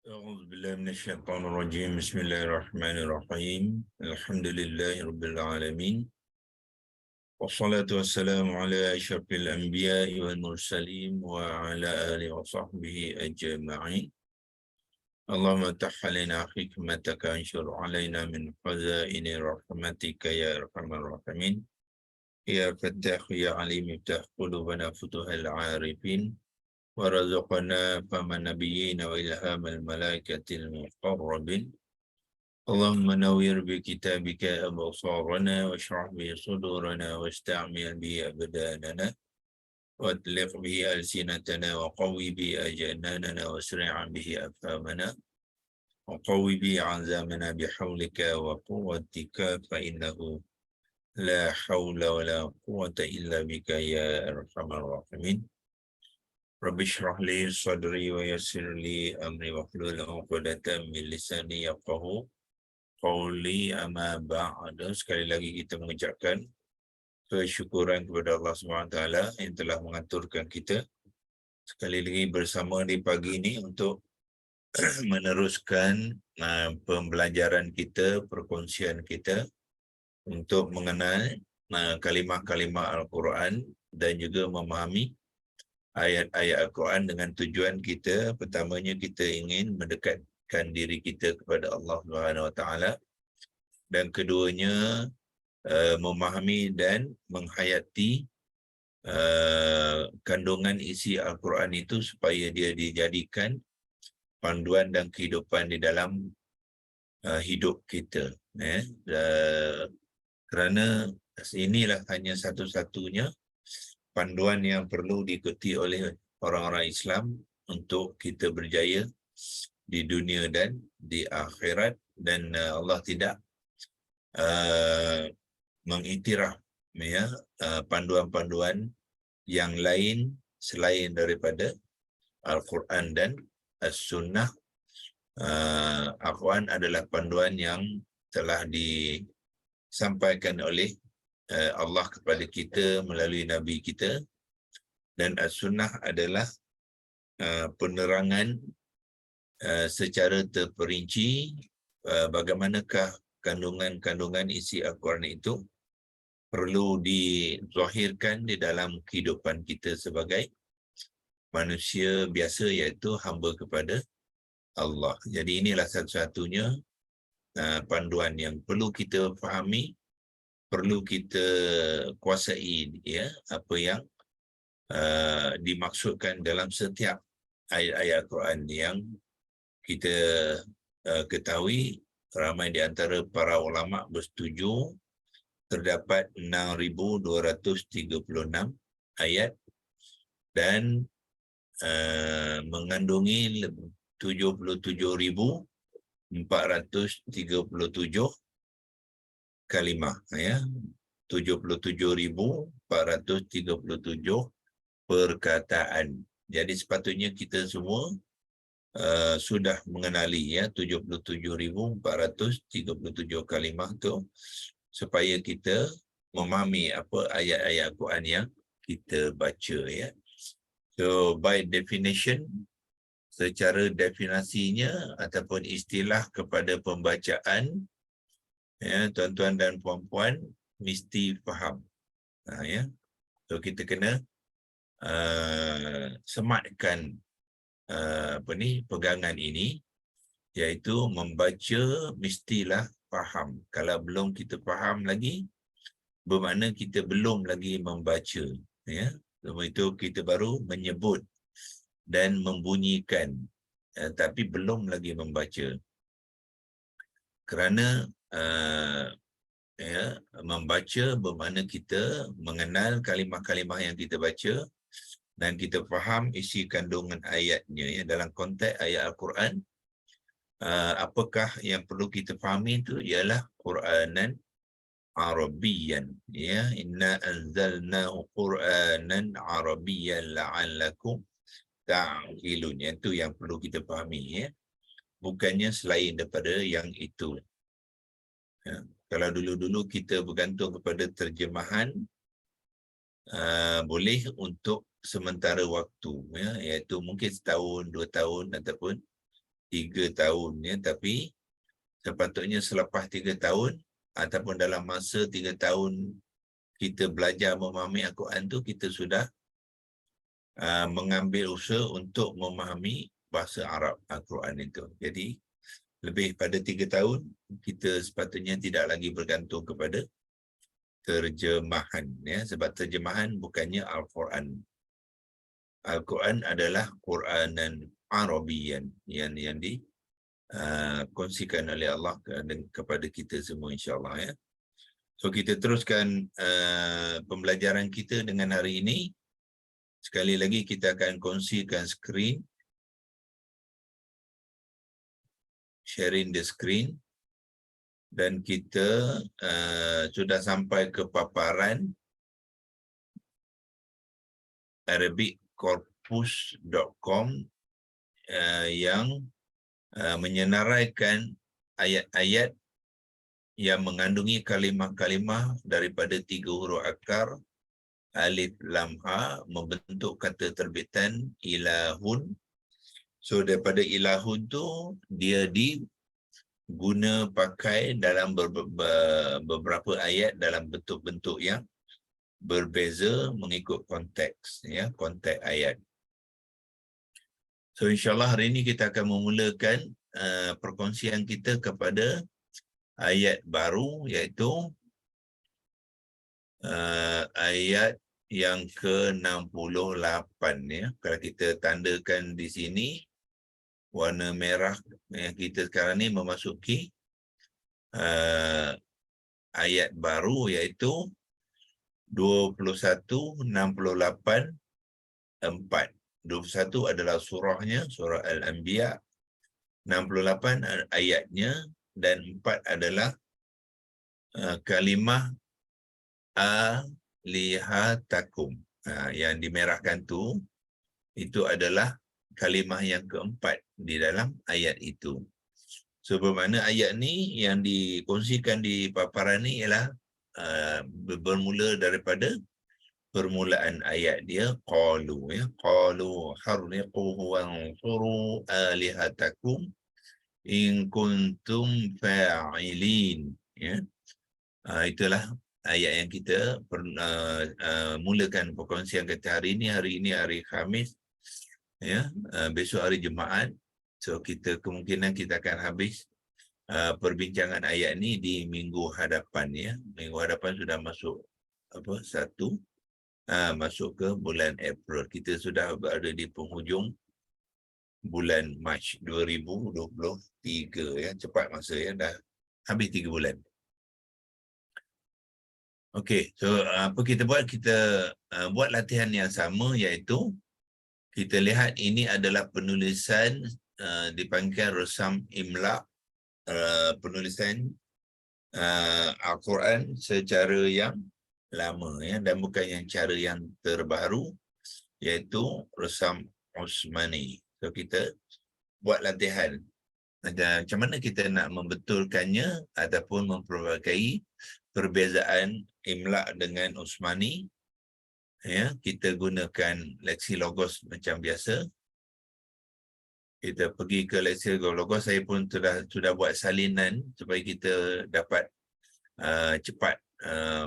أعوذ بالله من الشيطان الرجيم. بسم الله الرحمن الرحيم. الحمد لله رب العالمين، والصلاة والسلام على أشرف الأنبياء والمرسلين وعلى آله وصحبه أجمعين. اللهم افتح علينا حكمتك، انشر علينا من خزائن رحمتك يا أرحم الراحمين. يا فتاح يا عليم، افتح قلوبنا فتوح العارفين، ورزقنا فهم النبيين وإلهام الملائكة المقربين. اللهم نوّر بكتابك أبصارنا، واشرح به صدورنا، واستعمل به أبداننا، واطلق به ألسنتنا، وقوي به أجناننا، واسرع به أفهامنا، وقوي به عزامنا بحولك وقوتك، فإنه لا حول ولا قوة إلا بك يا أرحم الراحمين. رب اشرح لي صدري ويسر لي أمري واحلل عقدة من لساني يفقهوا qauli amma ba'd. Sekali lagi kita mengucapkan kesyukuran kepada Allah SWT yang telah mengaturkan kita sekali lagi bersama di pagi ini untuk meneruskan pembelajaran kita, perkongsian kita untuk mengenal kalimah-kalimah Al-Quran dan juga memahami ayat-ayat Al-Quran dengan tujuan kita, pertamanya kita ingin mendekatkan diri kita kepada Allah SWT, dan keduanya memahami dan menghayati kandungan isi Al-Quran itu supaya dia dijadikan panduan dan kehidupan di dalam hidup kita. Kerana inilah hanya satu-satunya panduan yang perlu diikuti oleh orang-orang Islam untuk kita berjaya di dunia dan di akhirat, dan Allah tidak mengiktiraf panduan-panduan yang lain selain daripada Al-Quran dan As-Sunnah. Al-Quran adalah panduan yang telah disampaikan oleh Allah kepada kita melalui Nabi kita, dan As-Sunnah adalah penerangan secara terperinci bagaimanakah kandungan-kandungan isi Al-Quran itu perlu dizahirkan di dalam kehidupan kita sebagai manusia biasa, iaitu hamba kepada Allah. Jadi inilah satu-satunya panduan yang perlu kita fahami, perlu kita kuasai, ya, apa yang dimaksudkan dalam setiap ayat-ayat Al-Quran yang kita ketahui. Ramai di antara para ulama bersetuju terdapat 6,236 ayat dan mengandungi 77,437 kalimah, ya, 77,437 perkataan. Jadi sepatutnya kita semua sudah mengenali, ya, 77,437 kalimah tu, supaya kita memahami apa ayat-ayat Al-Quran yang kita baca, ya. So by definition, secara definisinya ataupun istilah kepada pembacaan, ya, tuan-tuan dan puan-puan mesti faham. Ya. So kita kena sematkan pegangan ini, iaitu membaca mestilah faham. Kalau belum kita faham lagi, bermakna kita belum lagi membaca, ya. Sebab itu kita baru menyebut dan membunyikan, tapi belum lagi membaca. Kerana ya, membaca bermakna kita mengenal kalimah-kalimah yang kita baca dan kita faham isi kandungan ayatnya, ya. Dalam konteks ayat Al-Quran, apakah yang perlu kita fahami itu ialah Quranan Arabiyan, ya. Inna anzalnahu Quranan Arabiyan la'allakum ta'qilun. Itu yang perlu kita fahami, ya. Bukannya selain daripada yang itu. Ya. Kalau dulu-dulu kita bergantung kepada terjemahan, boleh untuk sementara waktu, ya, iaitu mungkin setahun, 2 tahun ataupun 3 tahun ya, tapi sepatutnya selepas 3 tahun ataupun dalam masa 3 tahun kita belajar memahami Al-Quran tu, kita sudah mengambil usaha untuk memahami bahasa Arab Al-Quran itu. Jadi lebih pada 3 tahun kita sepatutnya tidak lagi bergantung kepada terjemahan ya, sebab terjemahan bukannya Al-Quran. Al-Quran adalah Quranan Arabian yang dikongsikan oleh Allah kepada kita semua, insya-Allah ya. So kita teruskan pembelajaran kita dengan hari ini. Sekali lagi kita akan kongsikan skrin, sharing the screen, dan kita sudah sampai ke paparan arabiccorpus.com yang menyenaraikan ayat-ayat yang mengandungi kalimah-kalimah daripada 3 huruf akar alif lam ha membentuk kata terbitan ilahun. So daripada ilahun tu dia diguna pakai dalam beberapa ayat dalam bentuk-bentuk yang berbeza mengikut konteks ya, konteks ayat. So insya-Allah hari ini kita akan memulakan perkongsian kita kepada ayat baru, iaitu ayat yang ke-68 ya. Kalau kita tandakan di sini warna merah yang kita sekarang ni memasuki ayat baru, iaitu 2168 4. 21 adalah surahnya, surah Al-Anbiya. 68 ayatnya, dan 4 adalah kalimah alihatakum. Yang dimerahkan tu, itu adalah kalimah yang keempat di dalam ayat itu. So bermakna ayat ni yang dikongsikan di paparan ni ialah bermula daripada permulaan ayat dia, qalu ya, qalu harriquhu wansuru alihatakum in kuntum fa'ilin ya. Itulah ayat yang kita mulakan perkongsian kita hari ini. Hari ini hari Khamis ya, besok hari Jumaat. So kita kemungkinan kita akan habis perbincangan ayat ni di minggu hadapan ya. Minggu hadapan sudah masuk masuk ke bulan April. Kita sudah berada di penghujung bulan Mac 2023 ya. Cepat masa ya, dah habis 3 bulan. Okey, so apa kita buat? Kita buat latihan yang sama, iaitu kita lihat ini adalah penulisan dipanggil resam imla, penulisan Al-Quran secara yang lama ya, dan bukan yang cara yang terbaru, iaitu resam Osmani. So kita buat latihan. Macam mana kita nak membetulkannya ataupun memperbaiki perbezaan imla dengan Osmani ya. Kita gunakan Lexilogos macam biasa. Kita pergi ke Lexilogos. Saya pun sudah buat salinan supaya kita dapat cepat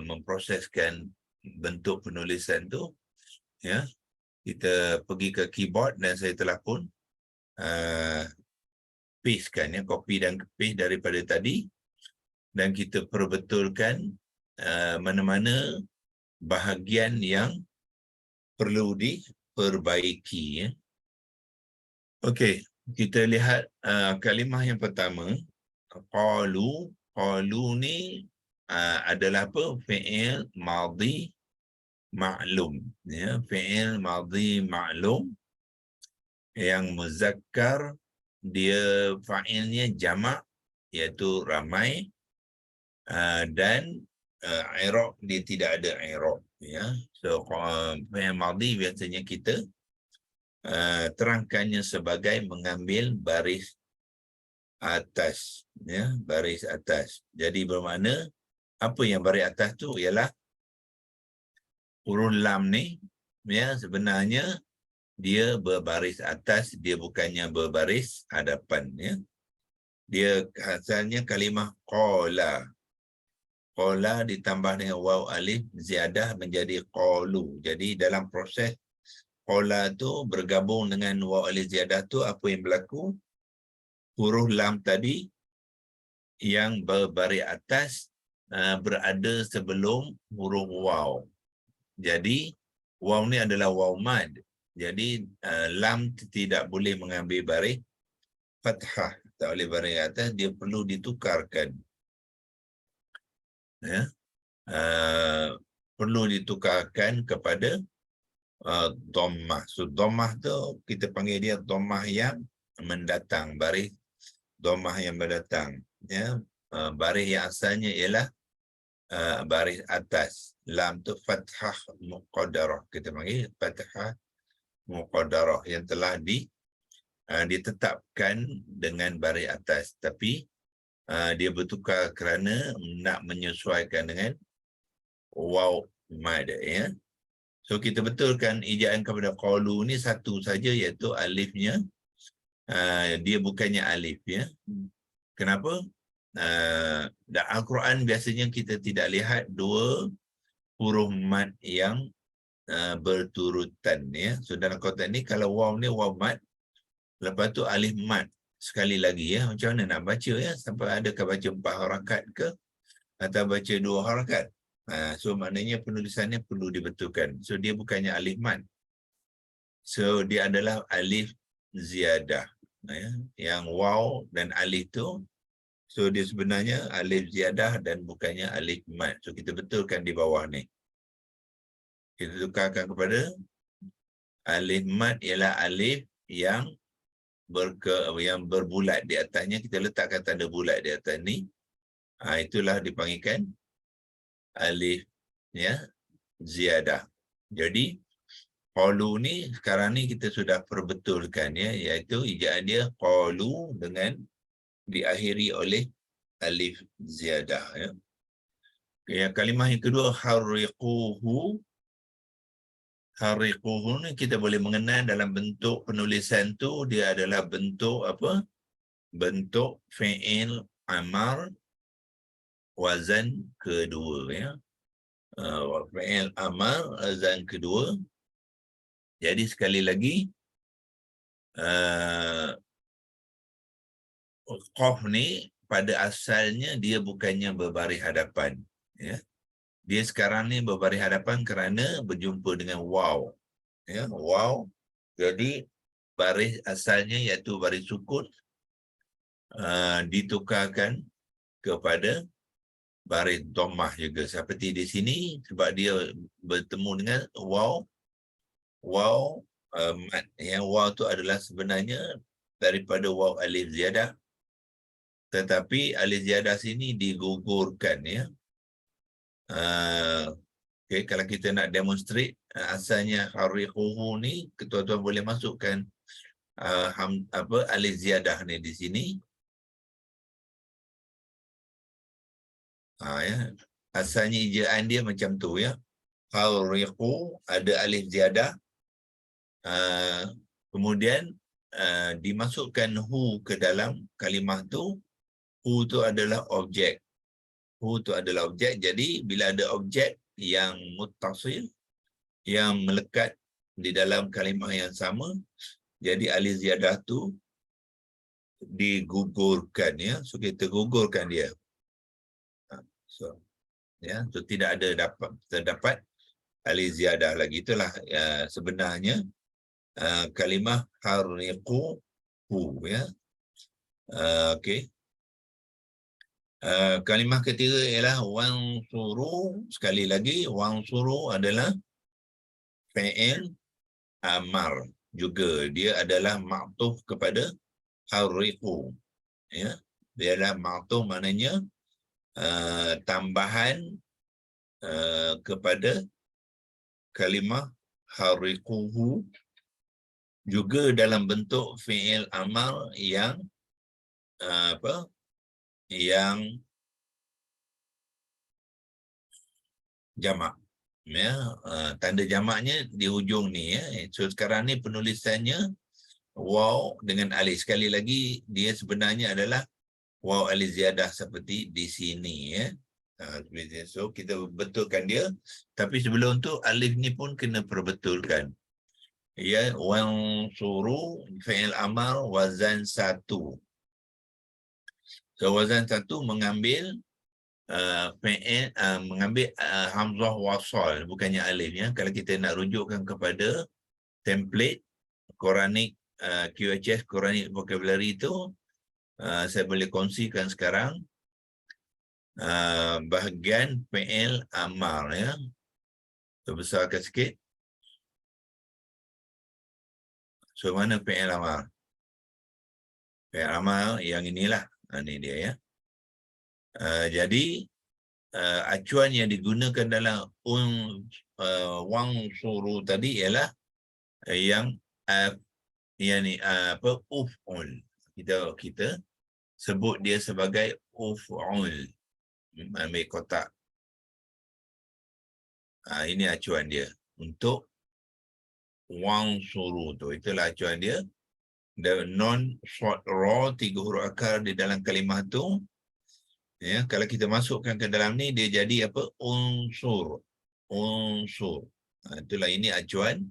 memproseskan bentuk penulisan tu ya. Kita pergi ke keyboard dan saya telah pun pastekan ya, copy dan paste daripada tadi, dan kita perbetulkan mana-mana bahagian yang perlu diperbaiki ya. Okey, kita lihat kalimah yang pertama, qalu. Qalu ni adalah apa? Fi'il madhi ma'lum ya, fi'il madhi ma'lum yang muzakkar, dia fa'ilnya jamak iaitu ramai, dan i'rab dia tidak ada i'rab ya. So fi'il madhi biasanya kita terangkannya sebagai mengambil baris atas ya, baris atas. Jadi bermakna apa yang baris atas tu ialah huruf lam ni ya, sebenarnya dia berbaris atas, dia bukannya berbaris hadapan, ya. Dia asalnya kalimah qala. Qala ditambah dengan waw alif ziyadah menjadi qalu. Jadi dalam proses qala tu bergabung dengan waw alif ziyadah tu, apa yang berlaku? Huruf lam tadi yang berbaris atas berada sebelum huruf waw. Jadi waw ni adalah waw mad. Jadi lam tidak boleh mengambil baris fathah, tak boleh baris atas, dia perlu ditukarkan. Ya. Perlu ditukarkan kepada dhammah. So dhammah tu kita panggil dia dhammah yang mendatang, baris dhammah yang mendatang. Ya. Baris yang asalnya ialah baris atas. Lam tu fathah muqaddarah, kita panggil fathah muqaddarah yang telah ditetapkan dengan baris atas, tapi dia bertukar kerana nak menyesuaikan dengan waw mad, ya. So kita betulkan ejaan kepada qalu ni satu saja, iaitu alifnya dia bukannya alif, ya. Kenapa? Dalam Al-Quran biasanya kita tidak lihat dua huruf mad yang berturutan, ya. So dalam konteks ni kalau waw ni waw mad, lepas tu alif mad sekali lagi, ya. Macam mana nak baca, ya? Sampai adakah baca 4 harakat ke atau baca 2 harakat? So maknanya penulisannya perlu dibetulkan. So dia bukannya alif mad. So dia adalah alif ziyadah, ya. Yang waw dan alif tu, so dia sebenarnya alif ziyadah dan bukannya alif mad. So kita betulkan di bawah ni. Kita tukarkan kepada alif mad ialah alif yang berbulat di atasnya, kita letakkan tanda bulat di atas ni. Itulah dipanggilkan alif, ya, ziyadah. Jadi qalu ni sekarang ni kita sudah perbetulkan, ya, iaitu ejaan dia qalu dengan diakhiri oleh alif ziyadah, ya. Okay, kalimah yang kedua harriquhu. Harriquhu ni kita boleh mengenal dalam bentuk penulisan tu, dia adalah bentuk apa? Bentuk fi'il amar wazan kedua, ya. Fi'il amar wazan kedua. Jadi sekali lagi qaf ni pada asalnya dia bukannya berbaris hadapan, ya. Dia sekarang ni berbaris hadapan kerana berjumpa dengan waw, ya, waw. Jadi baris asalnya iaitu baris sukun ditukarkan kepada baris dhammah juga, seperti di sini sebab dia bertemu dengan waw mad. Yang waw tu adalah sebenarnya daripada waw alif ziyadah, tetapi alif ziyadah sini digugurkan, ya. Okay, kalau kita nak demonstrate asalnya harriquhu ni, tuan-tuan boleh masukkan alif ziyadah ni di sini. Ya. Asalnya ejaan dia macam tu, ya. Harriqu ada alif ziyadah, kemudian dimasukkan hu ke dalam kalimah tu. Hu tu adalah objek. Hu tu adalah objek. Jadi bila ada objek yang muttasil, yang melekat di dalam kalimah yang sama, jadi alif ziyadah tu digugurkan, ya. So kita gugurkan dia. So, ya, so tidak ada terdapat alif ziyadah lagi. Itulah sebenarnya kalimah harriquhu, ya. Okey. Kalimah ketiga ialah wansuru. Sekali lagi, wansuru adalah fi'il amar juga. Dia adalah ma'tuf kepada harriqu, ya. Dia adalah ma'tuf, maknanya tambahan kepada kalimah harriquhu, juga dalam bentuk fi'il amar yang yang jamak, Ya, tanda jamaknya di hujung ni ya. So sekarang ni penulisannya waw dengan alif. Sekali lagi dia sebenarnya adalah waw alif ziyadah seperti di sini ya. So kita betulkan dia, tapi sebelum tu alif ni pun kena perbetulkan. Ya, wan suru fi'il amar wazan 1. So wazan 1 mengambil mengambil hamzah wasal, bukannya alif ya. Kalau kita nak rujukkan kepada template Quranic, QHS Quranic vocabulary itu, saya boleh kongsikan sekarang bahagian fi'il amar ya. Terbesarkan sikit. So mana fi'il amar? Fi'il amar yang inilah. Ini dia ya. Jadi acuan yang digunakan dalam wang suru tadi ialah yang ni apa, uf'ul. Kita sebut dia sebagai uf'ul. Ambil kotak. Ini acuan dia untuk wang suru tu. Itulah acuan dia. The non short raw 3 huruf akar di dalam kalimah tu. Ya, kalau kita masukkan ke dalam ni dia jadi apa? Unsur. Unsur. Itulah ini acuan.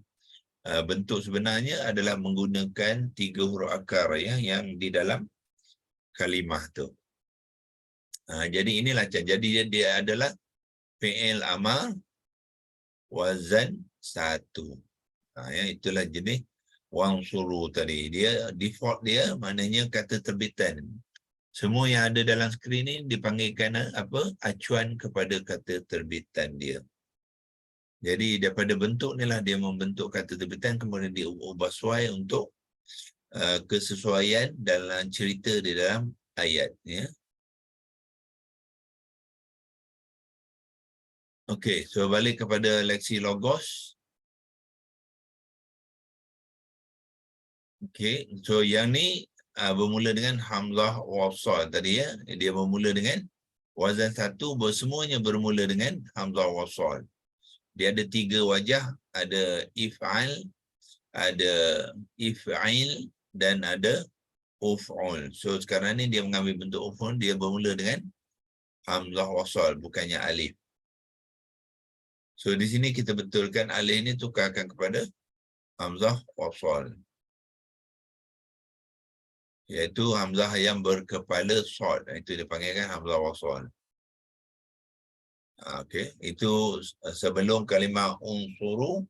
Bentuk sebenarnya adalah menggunakan 3 huruf akar ya yang di dalam kalimah tu. Jadi inilah jadi dia adalah fi'il amar wazan 1. Ya, itulah jenis wang suru tadi. Dia default dia maknanya kata terbitan. Semua yang ada dalam skrin ni dipanggilkan apa? Acuan kepada kata terbitan dia. Jadi daripada bentuk ni lah dia membentuk kata terbitan, kemudian diubah suai untuk kesesuaian dalam cerita di dalam ayat ya. Okey, so balik kepada leksi logos. Okey, so yang ni bermula dengan hamzah wasal tadi ya. Dia bermula dengan wazan 1, semuanya bermula dengan hamzah wasal. Dia ada 3 wajah, ada if'al, ada if'il dan ada uf'ul. So sekarang ni dia mengambil bentuk uf'ul, dia bermula dengan hamzah wasal, bukannya alif. So di sini kita betulkan alif ni tukarkan kepada hamzah wasal, iaitu hamzah yang berkepala shad. Itu dipanggilkan hamzah wasal. Okey, itu sebelum kalimah unsuru.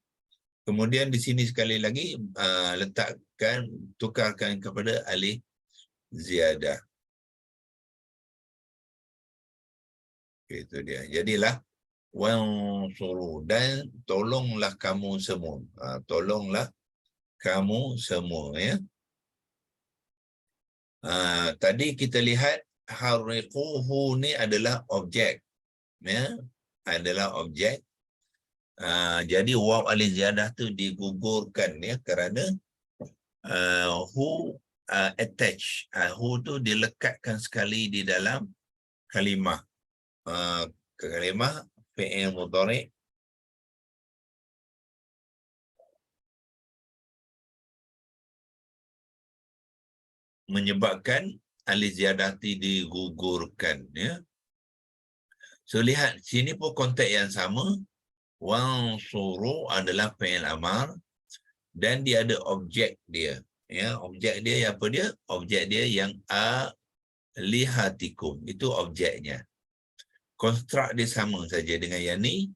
Kemudian di sini sekali lagi letakkan, tukarkan kepada alif ziyadah. Okay, itu dia. Jadilah wansuru, dan tolonglah kamu semua. Tolonglah kamu semua ya. Tadi kita lihat harriquhu ni adalah objek ya, adalah objek. Jadi waw alif ziyadah tu digugurkan ya, kerana hu attach. Hu tu dilekatkan sekali di dalam kalimah. Kalimah fi'il mudhari' menyebabkan alif ziyadah digugurkan ya. So lihat sini pun konteks yang sama. Wansuru adalah fi'il amar dan dia ada objek dia ya. Objek dia apa dia? Objek dia yang alihatikum, itu objeknya. Konstruk dia sama saja dengan yang ni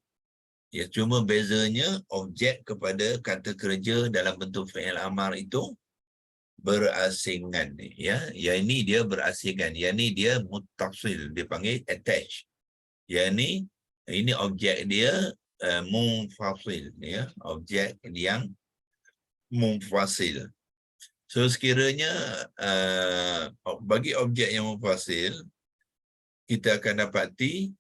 ya, cuma bezanya objek kepada kata kerja dalam bentuk fi'il amar itu berasingan ya. Yang ini dia berasingan, yang ni dia muttasil, dipanggil attach. Yang ini objek dia munfasil ya, objek yang munfasil. So sekiranya bagi objek yang munfasil, kita akan dapati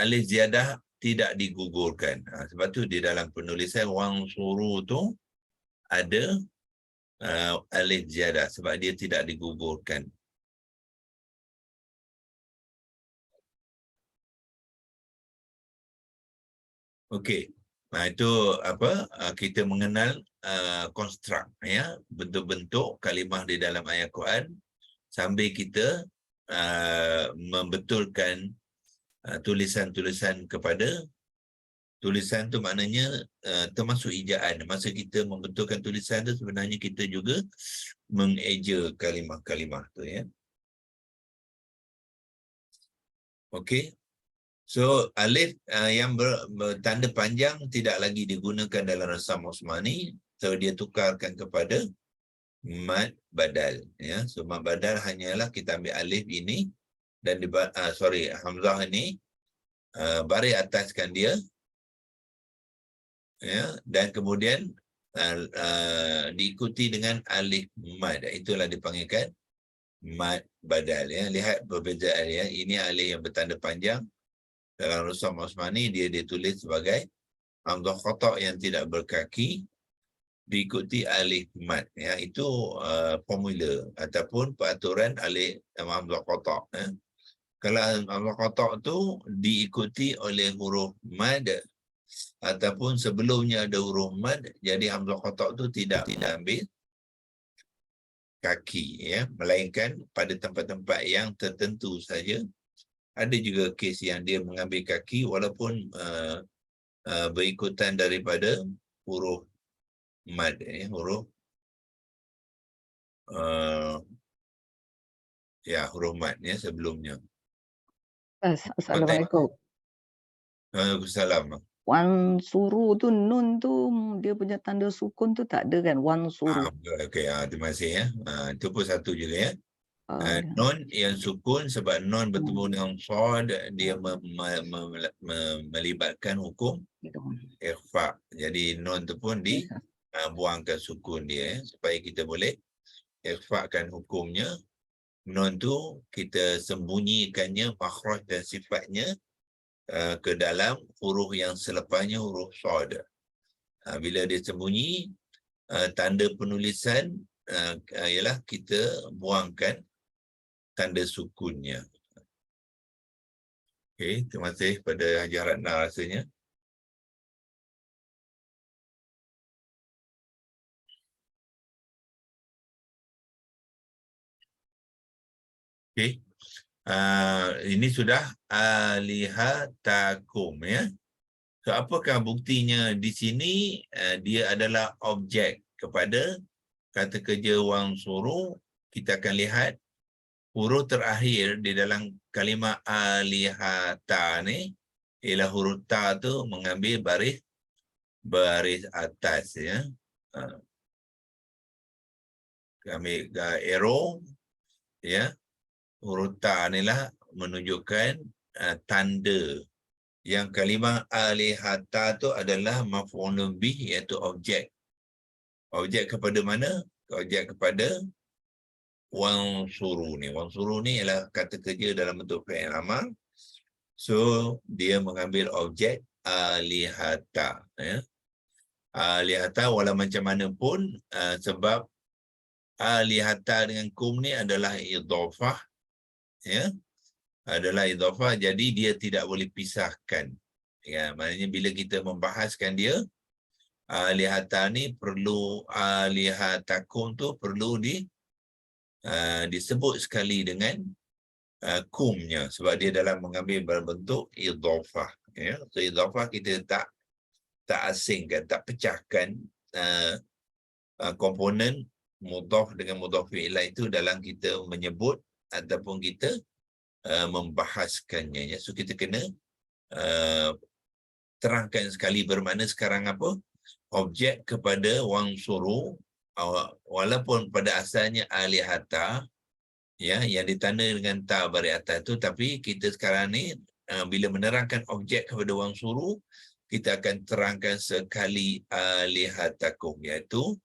alif ziyadah tidak digugurkan. Sebab tu di dalam penulisan wansuru tu ada alif ziyadah sebab dia tidak digugurkan. Okey. Itu apa? Kita mengenal konstruk, ya, bentuk-bentuk kalimah di dalam ayat Quran sambil kita membetulkan tulisan-tulisan kepada tulisan tu maknanya termasuk ejaan. Masa kita membetulkan tulisan tu sebenarnya kita juga mengeja kalimah-kalimah tu, ya. Okey. So alif yang bertanda panjang tidak lagi digunakan dalam rasam Osmani, so dia tukarkan kepada mad badal, ya. So mad badal hanyalah kita ambil alif ini dan hamzah ini, baris ataskan dia, ya, dan kemudian diikuti dengan alif mad. Itulah dipanggilkan mad badal, ya. Lihat perbezaan, ya. Ini alif yang bertanda panjang. Dalam Rasam Osmani dia ditulis sebagai hamzah qata' yang tidak berkaki diikuti alif mad, ya. Itu formula ataupun peraturan alif hamzah qata', ya. Kalau hamzah qata' tu diikuti oleh huruf mad ataupun sebelumnya ada huruf mad, jadi hamzah qata' tu tidak ambil kaki, ya, melainkan pada tempat-tempat yang tertentu saja. Ada juga kes yang dia mengambil kaki walaupun berikutan daripada huruf mad, ya, huruf huruf mad, ya, sebelumnya. Assalamualaikum. Waalaikumsalam. Wansuru tu nun tu dia punya tanda sukun tu tak ada kan? Wansuru. Okey, terima kasih, ya. Itu pun satu juga, ya. Ya. Non yang sukun sebab non bertemu dengan sad, dia melibatkan hukum ikhfa. Jadi non tu pun dibuangkan sukun dia, ya, supaya kita boleh ikhfakan hukumnya. Non tu kita sembunyikannya makhraj dan sifatnya ke dalam huruf yang selepasnya huruf sad. Bila dia sembunyi, tanda penulisan ialah kita buangkan tanda sukunnya. Okey, terima kasih pada Haji Ratna rasanya. Okey. Ini sudah alihatakum, ya. So apakah buktinya di sini? Dia adalah objek kepada kata kerja wansuru. Kita akan lihat huruf terakhir di dalam kalimah alihata ni ialah huruf ta tu mengambil baris atas, ya. Ambil arrow, ya. Huruf ta inilah menunjukkan tanda yang kalimah alihata tu adalah maf'ulun bih, iaitu objek. Objek kepada mana? Objek kepada wansuru ni. Wansuru ni ialah kata kerja dalam bentuk fi'il amal. So dia mengambil objek alihata, ya. Alihata walau macam mana pun, sebab alihata dengan kum ni adalah idhafah, ya. Adalah idhafah, jadi dia tidak boleh pisahkan, ya. Maknanya bila kita membahaskan dia, alihata ni perlu, alihatakum tu perlu disebut sekali dengan kumnya, sebab dia dalam mengambil berbentuk idhafah, ya. So idhafah kita tak asingkan, tak pecahkan komponen mudhaf dengan mudhaf ilaih itu dalam kita menyebut ataupun kita membahaskannya, ya. So kita kena terangkan sekali bermakna sekarang apa? Objek kepada wansuru, walaupun pada asalnya alihata, ya, yang ditanda dengan ta baris atas tu, tapi kita sekarang ni bila menerangkan objek kepada wansuru, kita akan terangkan sekali alihatakum, iaitu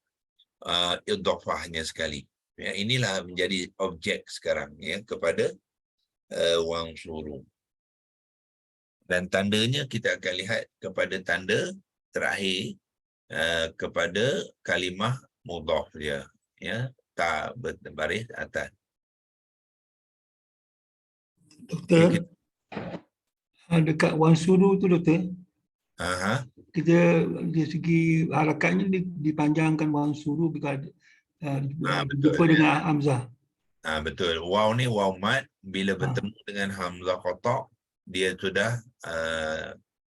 idhafahnya sekali. Ya, inilah menjadi objek sekarang, ya, kepada wansuru. Dan tandanya kita akan lihat kepada tanda terakhir kepada kalimah mudhaf dia, ya, ta berbaris atas. Doktor, dekat wansuru tu doktor, Aha. Kita dari segi harakatnya dipanjangkan waw suruh Betul berjumpa ya. dengan hamzah. Betul. Waw ni waw mat bila Ah, bertemu dengan hamzah qata dia sudah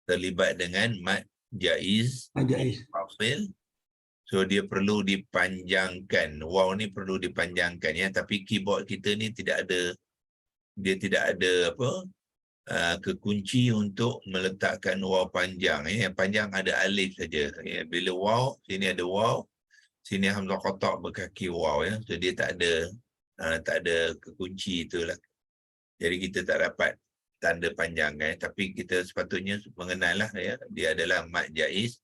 terlibat dengan mat jaiz Jaiz. munfasil. So dia perlu dipanjangkan. Waw ni perlu dipanjangkan ya, tapi keyboard kita ni tidak ada apa kekunci untuk meletakkan waw panjang ya. Yang panjang ada alif saja ya. Bila waw, sini ada waw, sini hamzah qata berkaki waw ya. So dia tak ada kekunci itulah. Jadi kita tak dapat tanda panjang tapi kita sepatutnya mengenal lah ya, dia adalah mat jaiz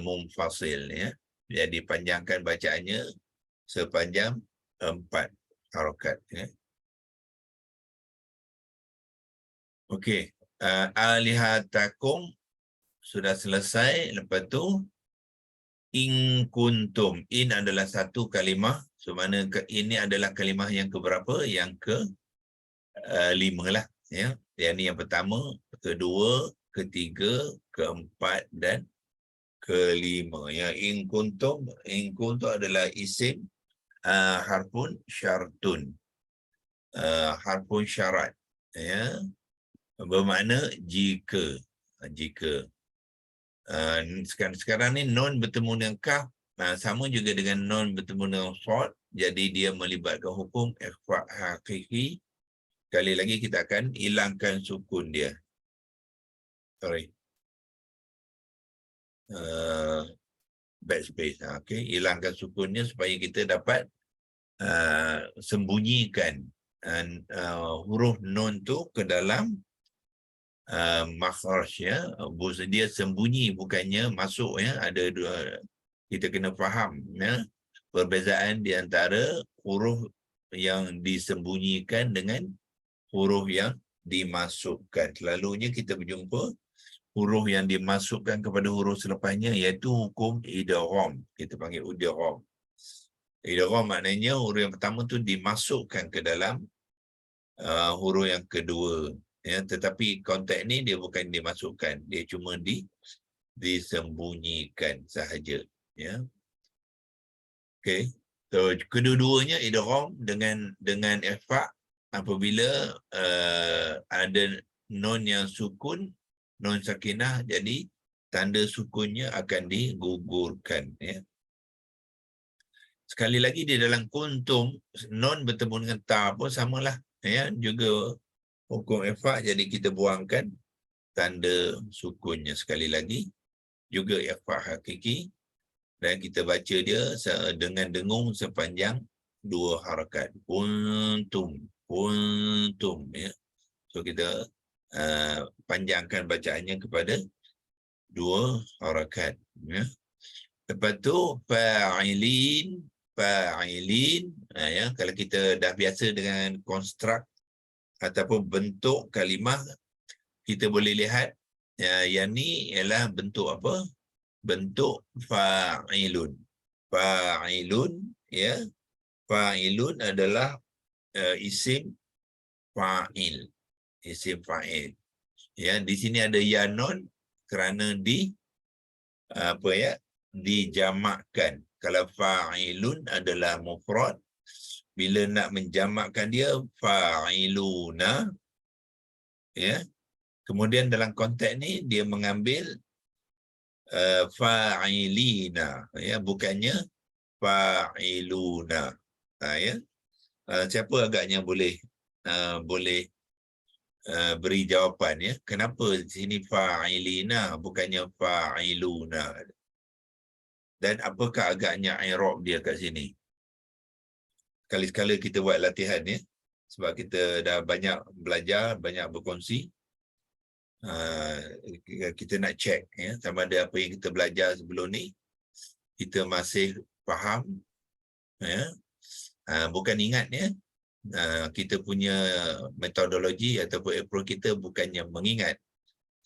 munfasil ya. Jadi panjangkan bacaannya sepanjang 4 harakat ya. Okey, alihatakum sudah selesai. Lepas tu in kuntum, in adalah satu kalimah, so mana ini adalah kalimah yang keberapa? Yang ke 5 lah ya. Yang ni yang pertama, kedua, ketiga, keempat dan kelima ya. In kuntum adalah isim harfun syartun, harfun syarat ya, bermakna jika. Sekarang ni non bertemu dengan kaf, sama juga dengan non bertemu dengan shad, jadi dia melibatkan hukum ikhfa hakiki. Sekali lagi kita akan hilangkan sukun dia. Sorry. Backspace. Okey, hilangkan sukunnya supaya kita dapat sembunyikan huruf nun tu ke dalam makhraj ya. Dia sembunyi bukannya masuk ya. Ada dua, kita kena faham ya, perbezaan di antara huruf yang disembunyikan dengan huruf yang dimasukkan. Selalunya kita berjumpa huruf yang dimasukkan kepada huruf selepasnya, iaitu hukum idgham. Kita panggil idgham. Idgham maknanya huruf yang pertama tu dimasukkan ke dalam huruf yang kedua. Ya, tetapi konteks ni dia bukan dimasukkan, dia cuma disembunyikan sahaja. Ya. Okey. So kedua-duanya idgham dengan ikhfa. Apabila ada nun yang sukun, nun sakinah, jadi tanda sukunnya akan digugurkan ya. Sekali lagi di dalam kuntum, nun bertemu dengan ta pun samalah ya, juga hukum ikhfa, jadi kita buangkan tanda sukunnya. Sekali lagi juga ikhfa hakiki, dan kita baca dia dengan dengung sepanjang 2 harakat. Kuntum ya. So kita panjangkan bacaannya kepada 2 harakat ya. Lepas tu fa'ilin ya, kalau kita dah biasa dengan konstruk ataupun bentuk kalimah, kita boleh lihat yang ni ialah bentuk apa? Bentuk fa'ilun ya. Fa'ilun adalah isim fa'il. Ya, di sini ada ya non kerana dijamakkan. Kalau fa'ilun adalah mufrad, bila nak menjamakkan dia fa'iluna ya. Kemudian dalam konteks ni dia mengambil fa'ilina ya, bukannya fa'iluna ya. Siapa agaknya boleh beri jawapan ya, kenapa di sini fa'ilina bukannya fa'iluna, dan apakah agaknya i'rab dia kat sini? Sekali-sekala kita buat latihan ya, sebab kita dah banyak belajar, banyak berkongsi. Kita nak check ya, sama ada apa yang kita belajar sebelum ni kita masih faham ya. Bukan ingat ya, kita punya metodologi ataupun approach kita bukannya mengingat,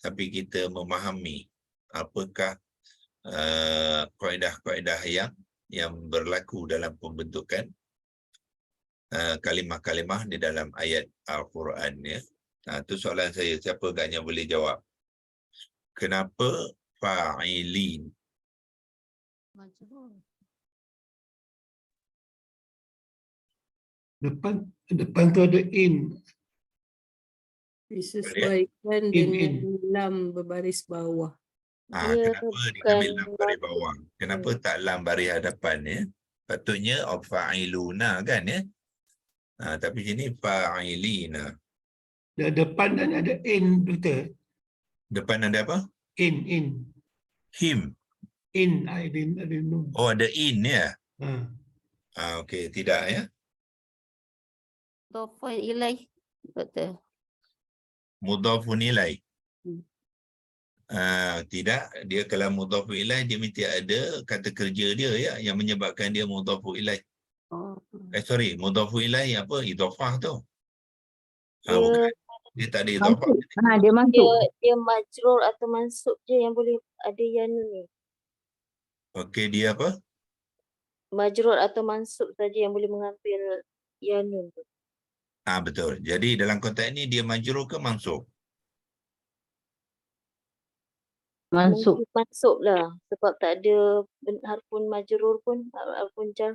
tapi kita memahami apakah kaedah-kaedah yang berlaku dalam pembentukan kalimah-kalimah di dalam ayat Al-Quran ya. Itu soalan saya, siapa agaknya boleh jawab? Kenapa fa'ilin? Depan tu ada in. Disesuaikan In. dengan lam berbaris bawah. Dia Kenapa bukan diambil lam baris lam. bawah? Kenapa tak lam baris hadapan ya? Patutnya fa'iluna kan ya? Tapi sini fa'ilina. Depan ada in, Doktor. Depan ada apa? In. Him. In, ada nun. Oh, ada in ya? Ha. Okey, tidak ya? Mudhafun ilaih. Betul. Mudhafun ilaih. Hmm. Tidak, dia kalau mudhafun ilaih dia mesti ada kata kerja dia ya yang menyebabkan dia mudhafun ilaih. Oh. Sorry, mudhafun ilaih apa? Idhafah tu. Dia Bukan. Dia tak ada idhafah. Mansub. Dia mansub. dia majrur atau mansub je yang boleh ada yanun ni. Okey, dia apa? Majrur atau mansub saja yang boleh mengambil yanun tu. Betul. Jadi dalam konteks ni dia majrur ke mansub? Mansub. Mungkin mansub lah. Sebab tak ada harfun majrur pun, harfun jar.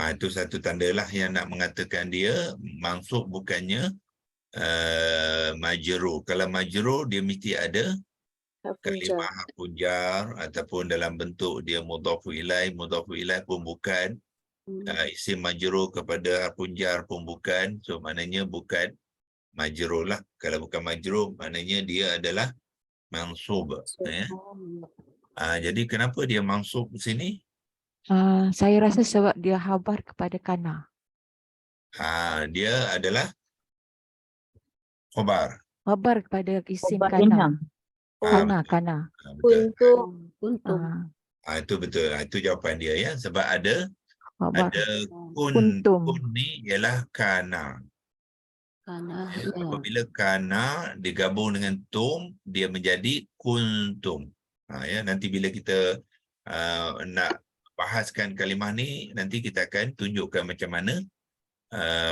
Itu satu tanda lah yang nak mengatakan dia mansub bukannya majrur. Kalau majrur dia mesti ada Harfun jar. kalimah harfun jar ataupun dalam bentuk dia mudhafu ilaih. Mudhafu ilaih pun bukan. Isim majrur kepada harfun jar pun bukan. So maknanya bukan majrur lah. Kalau bukan majrur maknanya dia adalah mansub. Jadi kenapa dia mansub di sini? Saya rasa sebab dia khabar kepada kana. Dia adalah khabar. Khabar kepada isim Obat kana. inam. Kana. Betul. Kuntum. Itu betul. Itu jawapan dia ya. Sebab ada Khabar. kun ni ialah kana. Kana. Apabila kana digabung dengan tum, dia menjadi kuntum. Ya, nanti bila kita nak bahaskan kalimah ni, nanti kita akan tunjukkan macam mana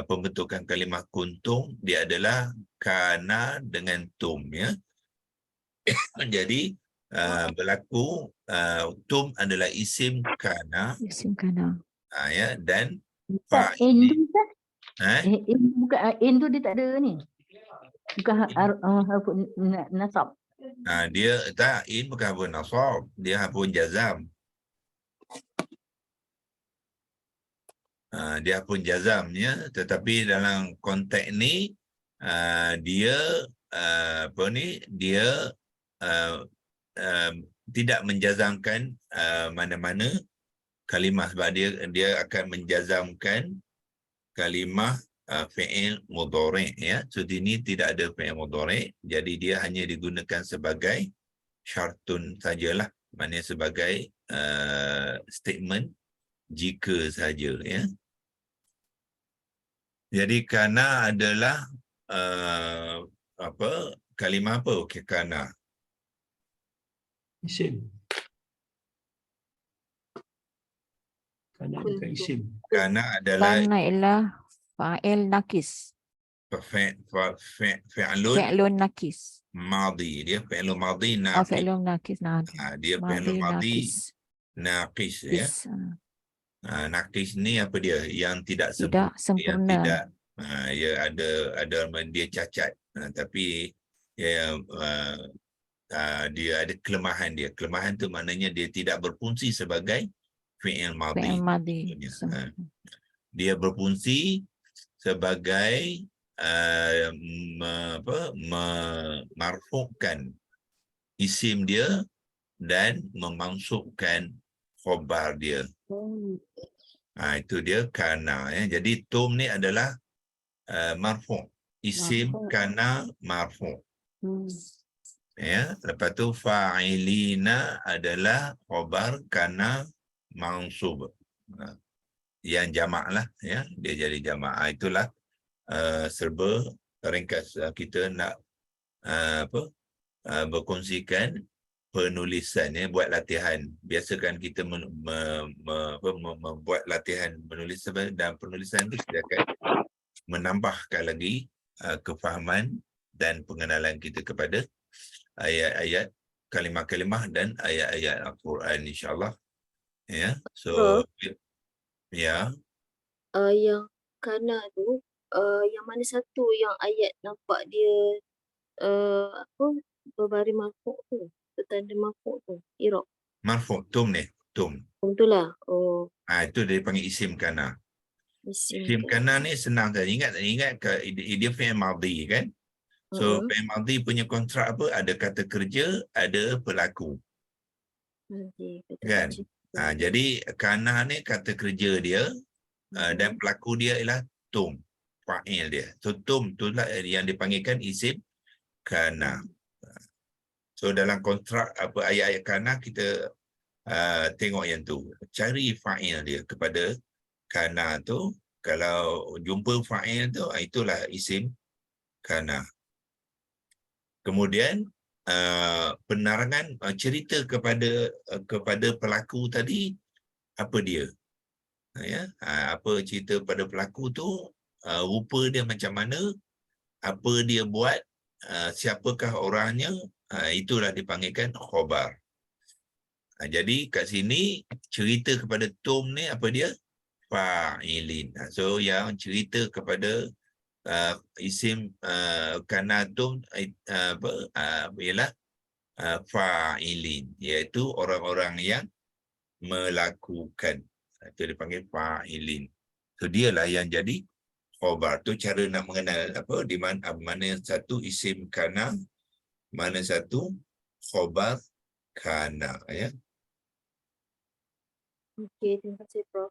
pembentukan kalimah kuntum. Dia adalah kana dengan tum ya. Jadi berlaku tum adalah isim kana Isim kana. ya, dan In tu kan? Bukan in tu dia tak ada ni. Bukan harfun nasab. dia tak, in bukan harfun nasab, dia harfun jazam. Dia harfun jazamnya, tetapi dalam konteks ni dia dia tidak menjazamkan mana-mana kalimah, sebab dia akan menjazamkan kalimah fi'il mudhari' ya. So ini tidak ada fi'il mudhari', jadi dia hanya digunakan sebagai syartun sajalah, maknanya sebagai statement jika saja ya. Jadi kana adalah kalimah apa? Okey, kana. Isim. Kana bukan isim. Kana adalah Kana ialah fa'il nakis. fi'lun Fi'lun nakis. madhi. Dia fi'lun madhi Oh, naqis. fi'lun nakis. Dia fi'lun madhi Nakis. naqis ya. Naqis ni apa dia? Yang tidak Tidak yang sempurna. tidak ya, ada dia cacat, tapi dia ada kelemahan dia. Kelemahan tu maknanya dia tidak berfungsi sebagai fi'il madhi. Fi'il madhi. Dia berfungsi sebagai marfu'kan isim dia dan memansubkan khabar dia. Itu dia kana ya. Jadi tum ni adalah marfu'. Isim kana marfu'. Ya, lepas tu fa'ilina adalah khabar kana mansub. Yang jamak lah ya, dia jadi jamak. Itulah serba ringkas kita nak berkongsikan penulisan ya, buat latihan. Biasakan kita membuat latihan menulis dan penulisan itu kita akan menambahkan lagi kefahaman dan pengenalan kita kepada ayat-ayat kalimah-kalimah dan ayat-ayat Al-Quran insya-Allah. Ya. So ya, Yang kana tu, yang mana satu yang ayat nampak dia apa berbaris marfu' tu, bertanda marfu' tu, i'rab. marfu' tum ni, tum. Itulah. Oh, Itu dia panggil isim kana. Isim isim kana ni senang saja. Ingat dia fi'il madhi kan? So fi'il madhi punya kontrak apa? Ada kata kerja, ada pelaku. Nanti kata Kan? kerja. Jadi kana ni kata kerja dia dan pelaku dia ialah tum, fa'il dia. So tum itulah yang dipanggilkan isim kana. So dalam kontrak apa ayat-ayat kana kita tengok yang tu. Cari fa'il dia kepada kana tu. Kalau jumpa fa'il tu, itulah isim kana. Kemudian penerangan cerita kepada pelaku tadi, apa dia? Ya, apa cerita pada pelaku tu, rupa dia macam mana, apa dia buat, siapakah orangnya, itulah dipanggilkan khabar. Jadi kat sini cerita kepada tum ni apa dia? Fa'ilin. So yang cerita kepada isim kana tum ialah fa'ilin, iaitu orang-orang yang melakukan. Itu dipanggil fa'ilin. So dialah yang jadi khabar. Tu cara nak mengenal apa di mana satu isim kana, mana satu khabar kana, ya. Okey, terima kasih Prof.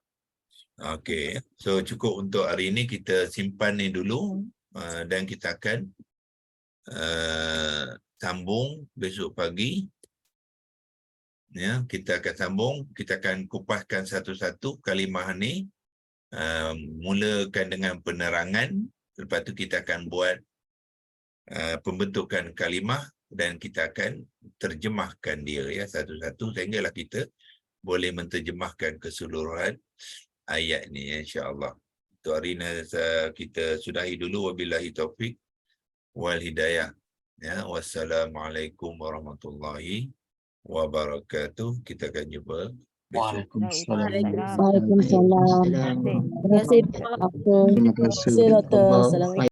Okey, so cukup untuk hari ini, kita simpan ni dulu dan kita akan sambung besok pagi. Ya, kita akan sambung, kita akan kupaskan satu-satu kalimah ni, mulakan dengan penerangan, lepas tu kita akan buat pembentukan kalimah dan kita akan terjemahkan dia ya satu-satu sehinggalah kita boleh menterjemahkan keseluruhan ayat ni insya-Allah. Untuk hari ini kita sudahi dulu, wabillahi taufik wal hidayah. Ya, wassalamualaikum warahmatullahi wabarakatuh. Kita akan jumpa besok. Waalaikumsalam. Waalaikumsalam. Terima kasih Prof. Terima kasih. Doktor. Assalamualaikum.